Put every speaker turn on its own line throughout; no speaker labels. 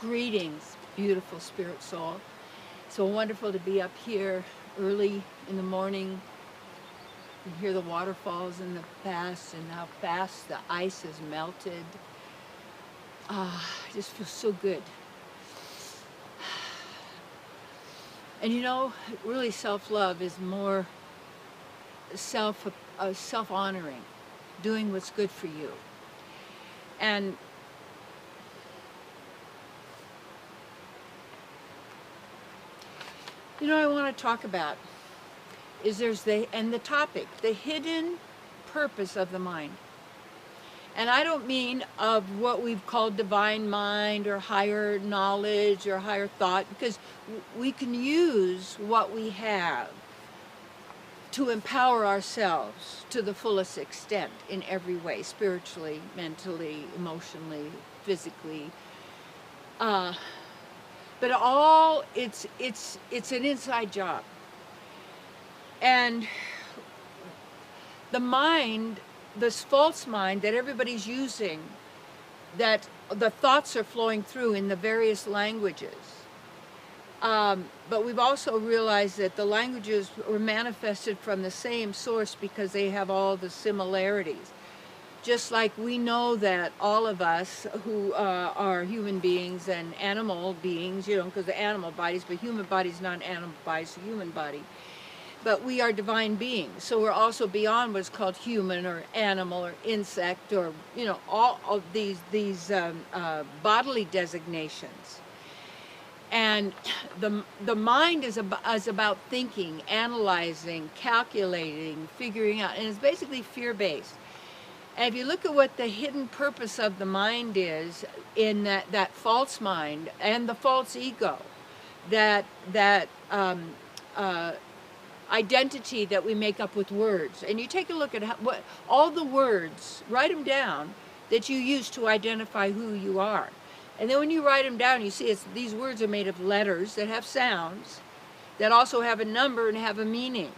Greetings, beautiful spirit soul. So wonderful to be up here early in the morning. You hear the waterfalls in the past and how fast the ice has melted. It just feels so good. And you know, really self-love is more self-honoring, doing what's good for you. And you know, I want to talk about is the topic, the hidden purpose of the mind. And I don't mean of what we've called divine mind or higher knowledge or higher thought, because we can use what we have to empower ourselves to the fullest extent in every way, spiritually, mentally, emotionally, physically. But all it's an inside job. And the mind, this false mind that everybody's using, that the thoughts are flowing through in the various languages. But we've also realized that the languages were manifested from the same source because they have all the similarities. Just like we know that all of us who are human beings and animal beings, you know, because the animal bodies, but human bodies, not animal bodies, a human body. But we are divine beings, so we're also beyond what's called human or animal or insect or, you know, all of these bodily designations. And the mind is about thinking, analyzing, calculating, figuring out, and it's basically fear-based. And if you look at what the hidden purpose of the mind is in that false mind and the false ego, that identity that we make up with words, and you take a look at what all the words, write them down, that you use to identify who you are. And then when you write them down, you see these words are made of letters that have sounds, that also have a number and have a meaning.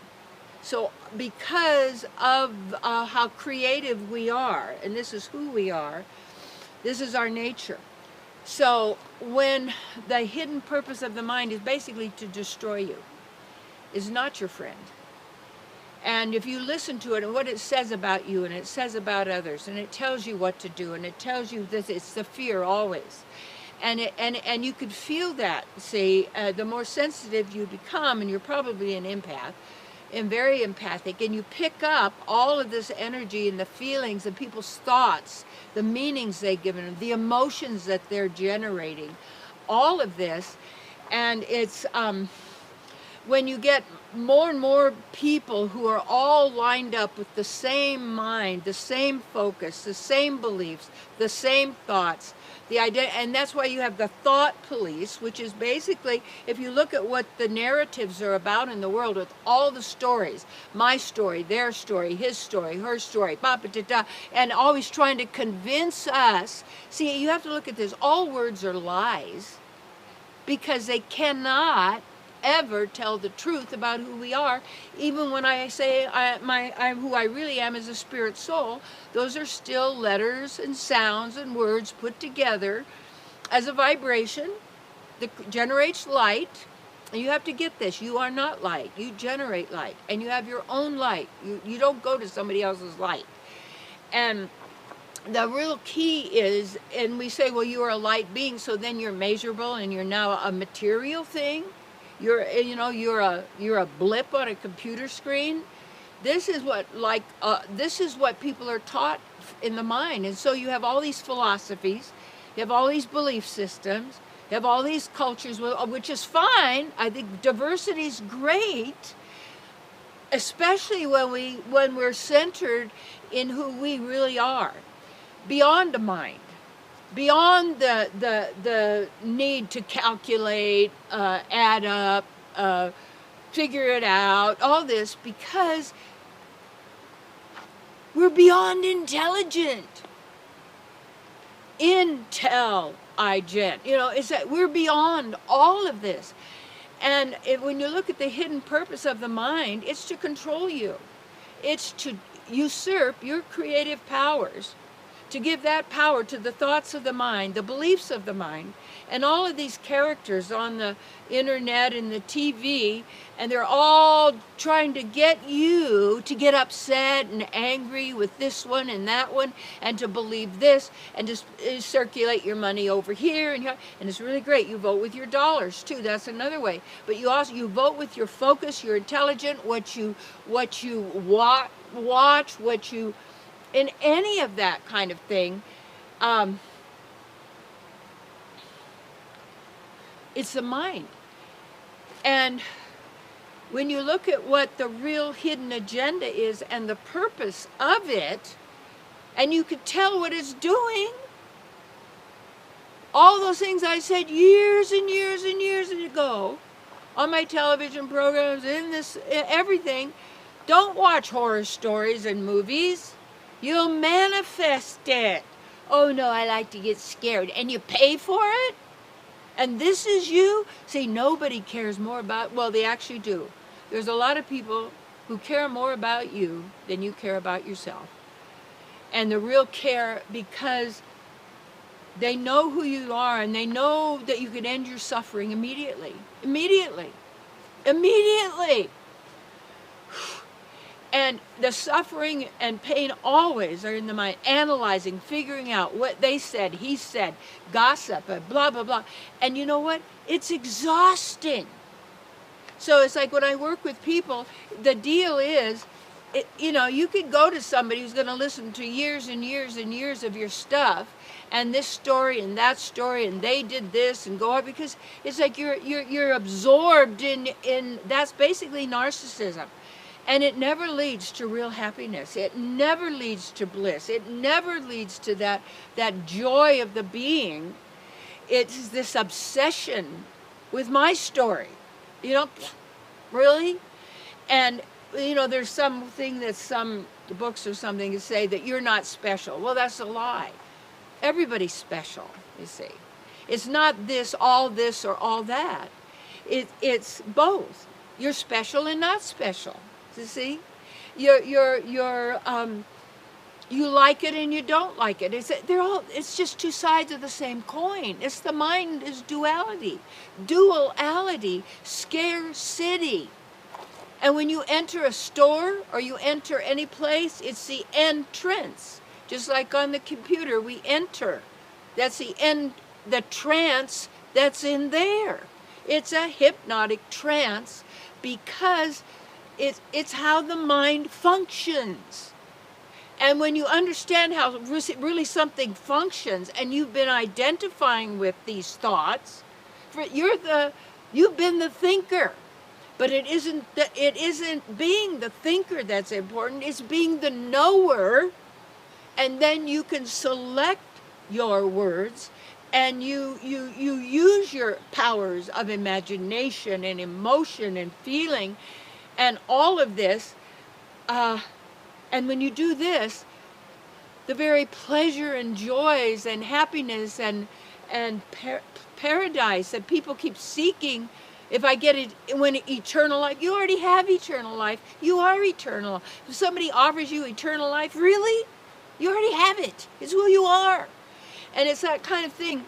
So because of how creative we are, and this is who we are, this is our nature. So when the hidden purpose of the mind is basically to destroy you, is not your friend. And if you listen to it and what it says about you and it says about others and it tells you what to do and it tells you this, it's the fear always. And you could feel that, see, the more sensitive you become, and you're probably an empath, and very empathic, and you pick up all of this energy and the feelings and people's thoughts, the meanings they've given them, the emotions that they're generating, all of this. And it's when you get more and more people who are all lined up with the same mind, the same focus, the same beliefs, the same thoughts, the idea, and that's why you have the thought police, which is basically, if you look at what the narratives are about in the world with all the stories, my story, their story, his story, her story, and always trying to convince us. See, you have to look at this. All words are lies because they cannot ever tell the truth about who we are. Even when I say I'm who I really am as a spirit soul, those are still letters and sounds and words put together as a vibration that generates light. And you have to get this, you are not light, you generate light, and you have your own light. You don't go to somebody else's light. And the real key is, and we say, well, you are a light being, so then you're measurable and you're now a material thing. You're a blip on a computer screen. This is what people are taught in the mind. And so you have all these philosophies, you have all these belief systems, you have all these cultures, which is fine. I think diversity is great, especially when we're centered in who we really are, beyond the mind. Beyond the need to calculate, add up, figure it out, all this, because we're beyond intelligent. Intelligent. You know, it's that we're beyond all of this. And when you look at the hidden purpose of the mind, it's to control you. It's to usurp your creative powers to give that power to the thoughts of the mind, the beliefs of the mind, and all of these characters on the internet and the TV, and they're all trying to get you to get upset and angry with this one and that one, and to believe this, and just circulate your money over here and here. And it's really great. You vote with your dollars too. That's another way. But you vote with your focus, your intelligence, what you watch, what you, in any of that kind of thing. It's the mind. And when you look at what the real hidden agenda is and the purpose of it, and you could tell what it's doing, all those things I said years and years and years ago on my television programs, in everything, don't watch horror stories and movies. You'll manifest it. Oh no, I like to get scared. And you pay for it? And this is you? See, nobody cares more about, well, they actually do. There's a lot of people who care more about you than you care about yourself. And the real care, because they know who you are, and they know that you can end your suffering immediately. Immediately. Immediately. And the suffering and pain always are in the mind, analyzing, figuring out what they said, he said, gossip, blah, blah, blah. And you know what? It's exhausting. So it's like when I work with people, the deal is, you could go to somebody who's going to listen to years and years and years of your stuff, and this story and that story, and they did this, and go on, because it's like you're absorbed in that's basically narcissism. And it never leads to real happiness. It never leads to bliss. It never leads to that joy of the being. It's this obsession with my story. Really? And, there's something that some books or something that say that you're not special. Well, that's a lie. Everybody's special, you see. It's not this, or all that. It's both. You're special and not special. You see, you like it and you don't like it. It's just two sides of the same coin. It's the mind is duality, scarcity. And when you enter a store or you enter any place, it's the entrance. Just like on the computer, we enter. That's the trance that's in there. It's a hypnotic trance because it's how the mind functions. And when you understand how really something functions, and you've been identifying with these thoughts, you've been the thinker. But it isn't being the thinker that's important, it's being the knower, and then you can select your words, and you use your powers of imagination and emotion and feeling and all of this, and when you do this, the very pleasure and joys and happiness and paradise that people keep seeking, if I get it, when eternal life, you already have eternal life. You are eternal. If somebody offers you eternal life, really? You already have it. It's who you are. And it's that kind of thing.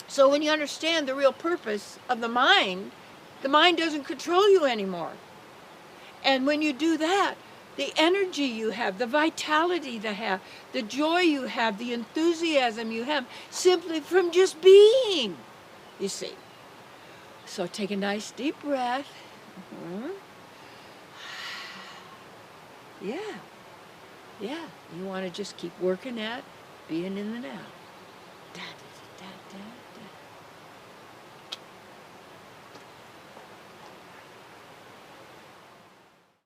So when you understand the real purpose of the mind doesn't control you anymore. And when you do that, the energy you have, the vitality you have, the joy you have, the enthusiasm you have, simply from just being, you see. So take a nice deep breath. Yeah. You want to just keep working at being in the now. Da, da, da, da, da.